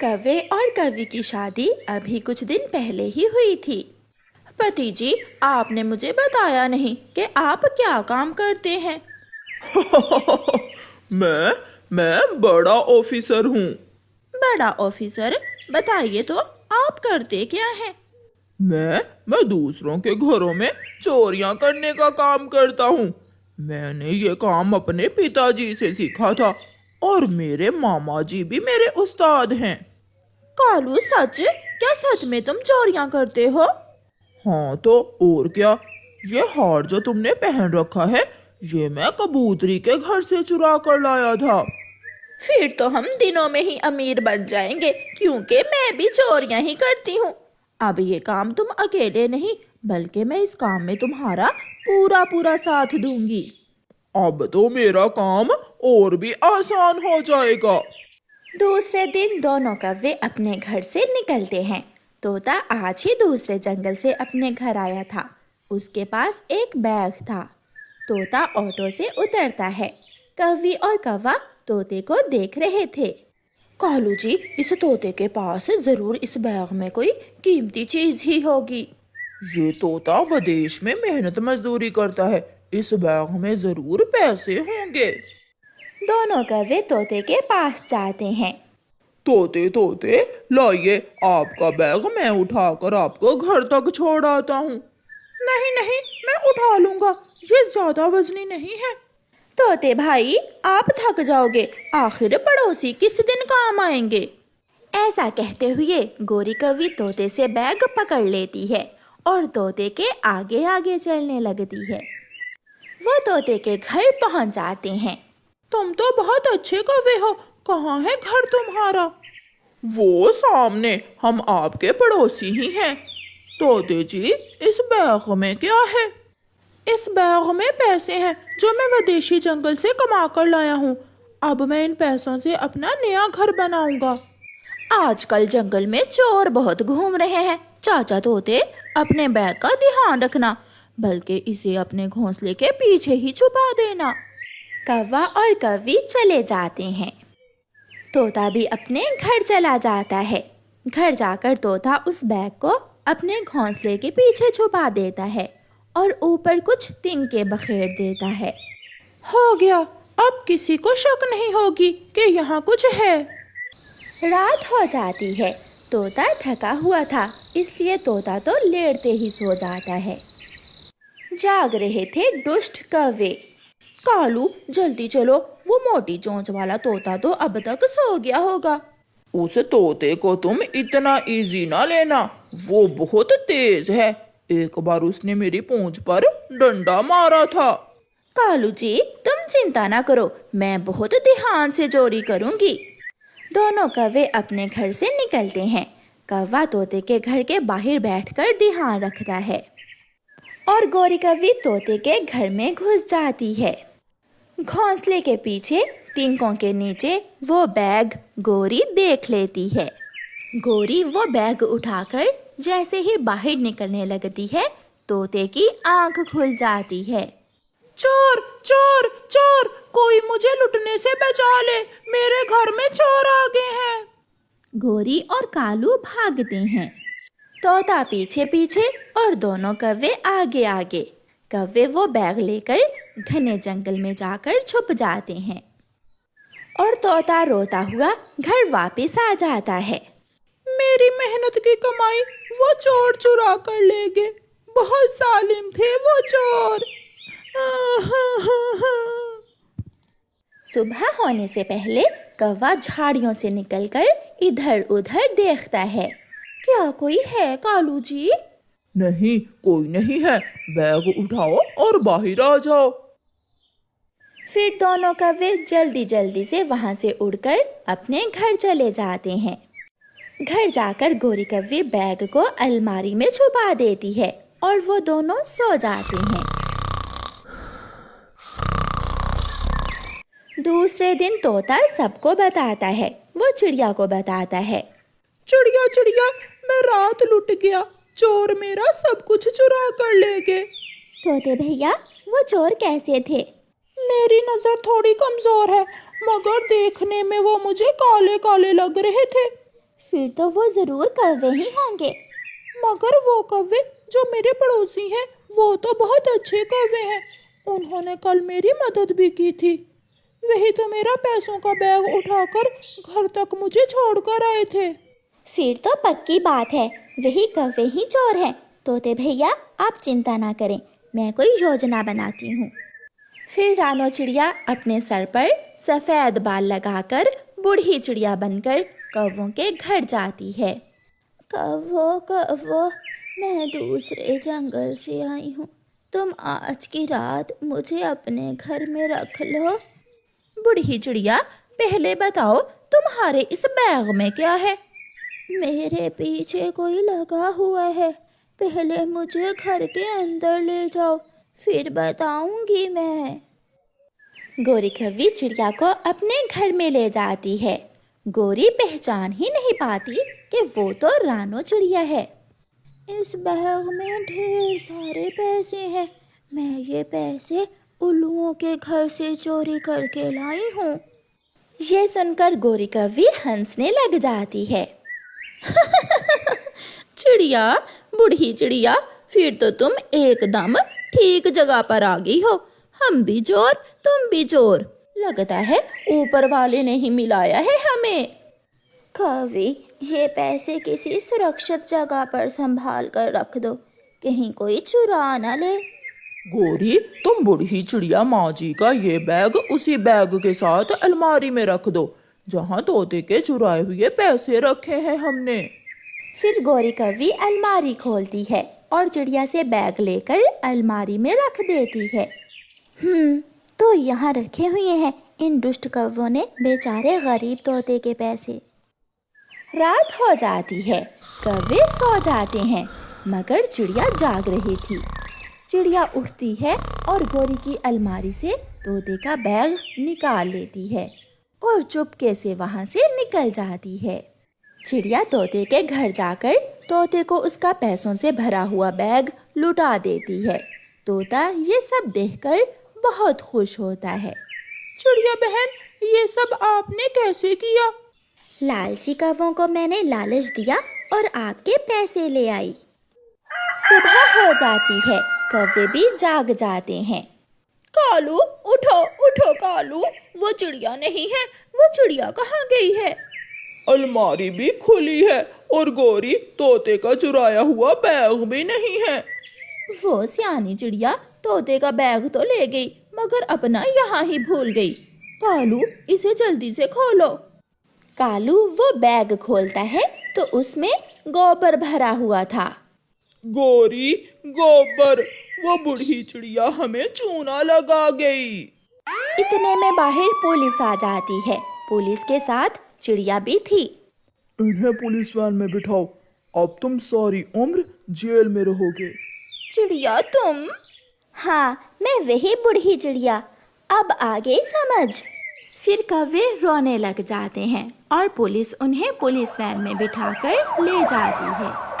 कव्वे और कवि की शादी अभी कुछ दिन पहले ही हुई थी। पति जी, आपने मुझे बताया नहीं कि आप क्या काम करते हैं। मैं बड़ा ऑफिसर हूँ। बड़ा ऑफिसर? बताइए तो, आप करते क्या हैं? मैं दूसरों के घरों में चोरियां करने का काम करता हूँ। मैंने ये काम अपने पिताजी से सीखा था और मेरे मामा जी भी मेरे उस्ताद हैं। कालू, सच? क्या सच में तुम चोरियां करते हो? हाँ तो और क्या। ये हार जो तुमने पहन रखा है, ये मैं कबूतरी के घर से चुरा कर लाया था। फिर तो हम दिनों में ही अमीर बन जाएंगे, क्योंकि मैं भी चोरियां ही करती हूँ। अब ये काम तुम अकेले नहीं, बल्कि मैं इस काम में तुम्हारा पूरा पूरा साथ दूंगी। अब तो मेरा काम और भी आसान हो जाएगा। दूसरे दिन दोनों कव्वे अपने घर से निकलते हैं। तोता आज ही दूसरे जंगल से अपने घर आया था। उसके पास एक बैग था। तोता ऑटो से उतरता है। कव्वी और कव्वा तोते को देख रहे थे। कालू जी, इस तोते के पास जरूर इस बैग में कोई कीमती चीज ही होगी। ये तोता विदेश में मेहनत मजदूरी करता है, इस बैग में जरूर पैसे होंगे। दोनों कव्वे तोते के पास जाते हैं। तोते तोते लाइए, आपका बैग मैं उठाकर आपको घर तक छोड़ आता हूँ। नहीं नहीं, मैं उठा लूंगा, ये ज्यादा वजनी नहीं है। तोते भाई, आप थक जाओगे, आखिर पड़ोसी किस दिन काम आएंगे। ऐसा कहते हुए गोरी कव्वी तोते से बैग पकड़ लेती है और तोते के आगे आगे चलने लगती है। वो तोते के घर पहुंच जाते हैं। तुम तो बहुत अच्छे कव्वे हो, कहाँ है घर तुम्हारा? वो सामने, हम आपके पड़ोसी ही हैं। तोते जी, इस बैग में क्या है? इस बैग में पैसे हैं जो मैं विदेशी जंगल से कमा कर लाया हूँ। अब मैं इन पैसों से अपना नया घर बनाऊंगा। आजकल जंगल में चोर बहुत घूम रहे हैं। चाचा तोते, अपने बैग का ध्यान रखना, बल्कि इसे अपने घोंसले के पीछे ही छुपा देना। कव्वा और कव्वी चले जाते हैं। तोता भी अपने घर चला जाता है। घर जाकर तोता उस बैग को अपने घोंसले के पीछे छुपा देता है और ऊपर कुछ तिनके बखेर देता है। हो गया, अब किसी को शक नहीं होगी कि यहाँ कुछ है। रात हो जाती है। तोता थका हुआ था, इसलिए तोता तो लेटते ही सो जाता है। जाग रहे थे दुष्ट कव्वे। कालू, जल्दी चलो, वो मोटी चोंच वाला तोता तो अब तक सो गया होगा। उस तोते को तुम इतना इजी ना लेना, वो बहुत तेज है। एक बार उसने मेरी पूंछ पर डंडा मारा था। कालू जी, तुम चिंता ना करो, मैं बहुत ध्यान से चोरी करूंगी। दोनों कव्वे अपने घर से निकलते हैं। कव्वा तोते के घर के बाहर बैठकर ध्यान रखता है और गोरी कव्वी तोते के घर में घुस जाती है। घोंसले के पीछे तिनकों के नीचे वो बैग गोरी देख लेती है। गोरी वो बैग उठाकर जैसे ही बाहर निकलने लगती है, तोते की आंख खुल जाती है। चोर चोर चोर, कोई मुझे लुटने से बचा ले, मेरे घर में चोर आ गए हैं। गोरी और कालू भागते हैं, तोता पीछे पीछे और दोनों कव्वे आगे आगे। कव्वे वो बैग लेकर घने जंगल में जाकर छुप जाते हैं और तोता रोता हुआ घर वापस आ जाता है। मेरी मेहनत की कमाई वो चोर चुरा कर ले गए। बहुत जालिम थे वो चोर। सुबह होने से पहले कौवा झाड़ियों से निकलकर इधर उधर देखता है। क्या कोई है कालू जी? नहीं, कोई नहीं है। बैग उठाओ और बाहर आ जाओ। फिर दोनों कौवे जल्दी जल्दी से वहां से उड़कर अपने घर चले जाते हैं। घर जाकर गोरी कौवी बैग को अलमारी में छुपा देती है और वो दोनों सो जाते हैं। दूसरे दिन तोता सबको बताता है। वो चिड़िया को बताता है। चिड़िया चिड़िया, मैं रात लुट गया, चोर मेरा सब कुछ चुरा कर ले गए। तोते भैया, वो चोर कैसे थे? मेरी नजर थोड़ी कमजोर है, मगर देखने में वो मुझे काले काले लग रहे थे। پھر تو وہ ضرور کوے ہی ہوں گے۔ مگر وہ کوے جو میرے پڑوسی ہیں وہ تو بہت اچھے کوے ہیں، انہوں نے کل میری مدد بھی کی تھی، وہی تو میرا پیسوں کا بیگ اٹھا کر گھر تک مجھے چھوڑ کر آئے تھے۔ پھر تو پکی بات ہے وہی کوے ہی چور ہیں۔ طوطے بھیا آپ چنتا نہ کریں، میں کوئی یوجنا بناتی ہوں۔ پھر رانو چڑیا اپنے سر پر سفید بال لگا کر بوڑھی چڑیا بن کر کووں کے گھر جاتی ہے۔ کوو، میں دوسرے جنگل سے آئی ہوں، تم آج کی رات مجھے اپنے گھر میں رکھ لو۔ بوڑھی چڑیا پہلے بتاؤ تمہارے اس بیگ میں کیا ہے؟ میرے پیچھے کوئی لگا ہوا ہے، پہلے مجھے گھر کے اندر لے جاؤ، پھر بتاؤں گی میں۔ گوری کوی چڑیا کو اپنے گھر میں لے جاتی ہے۔ گوری پہچان ہی نہیں پاتی کہ وہ تو رانو چڑیا ہے۔ اس بیگ میں ڈھیر سارے پیسے ہیں، میں یہ پیسے الوؤں کے گھر سے چوری کر کے لائی ہوں۔ یہ سن کر گوری کوی ہنسنے لگ جاتی ہے۔ چڑیا، بوڑھی چڑیا، پھر تو تم ایک دم ٹھیک جگہ پر آ گئی ہو، ہم بھی چور تم بھی چور، لگتا ہے اوپر والے نے ہی ملایا ہے ہمیں۔ کوی، یہ پیسے کسی سرکشت جگہ پر سنبھال کر رکھ دو، کہیں کوئی چرا نہ لے۔ گوری، تم بوڑھی چڑیا ماں جی کا یہ بیگ اسی بیگ کے ساتھ الماری میں رکھ دو جہاں طوطے کے چرائے ہوئے پیسے رکھے ہیں ہم نے۔ پھر گوری کوی الماری کھولتی ہے اور چڑیا سے بیگ لے کر الماری میں رکھ دیتی ہے۔ تو یہاں رکھے ہوئے ہیں ان دشت کووں نے بیچارے غریب طوطے کے پیسے۔ رات ہو جاتی ہے، کوے سو جاتے ہیں، مگر چڑیا جاگ رہی تھی۔ چڑیا اٹھتی ہے اور گوری کی الماری سے طوطے کا بیگ نکال لیتی ہے اور چپکے سے وہاں سے نکل جاتی ہے۔ چڑیا طوطے کے گھر جا کر طوطے کو اس کا پیسوں سے بھرا ہوا بیگ لٹا دیتی ہے۔ طوطا یہ سب دیکھ کر بہت خوش ہوتا ہے۔ چڑیا بہن، یہ سب آپ نے کیسے کیا؟ لالچی کووں کو میں نے لالچ دیا اور آپ کے پیسے لے آئی۔ صبح ہو جاتی ہے، کوے بھی جاگ جاتے ہیں۔ کالو، اٹھو اٹھو کالو، وہ چڑیا نہیں ہے، وہ چڑیا کہاں گئی ہے؟ الماری بھی کھلی ہے اور گوری طوطے کا چرایا ہوا بیگ بھی نہیں ہے۔ وہ سیانی چڑیا طوطے کا بیگ تو لے گئی مگر اپنا یہاں ہی بھول گئی۔ کالو، اسے جلدی سے کھولو۔ کالو وہ بیگ کھولتا ہے تو اس میں گوبر بھرا ہوا تھا۔ گوری، گوبر، وہ بوڑھی چڑیا ہمیں چونا لگا گئی۔ اتنے میں باہر پولیس آ جاتی ہے، پولیس کے ساتھ چڑیا بھی تھی۔ انہیں پولیس وین میں بٹھاؤ، اب تم ساری عمر جیل میں رہو گے۔ چڑیا تم؟ ہاں، میں وہی بوڑھی چڑیا، اب آگے سمجھ۔ پھر کوے رونے لگ جاتے ہیں اور پولیس انہیں پولیس وین میں بٹھا کر لے جاتی ہے۔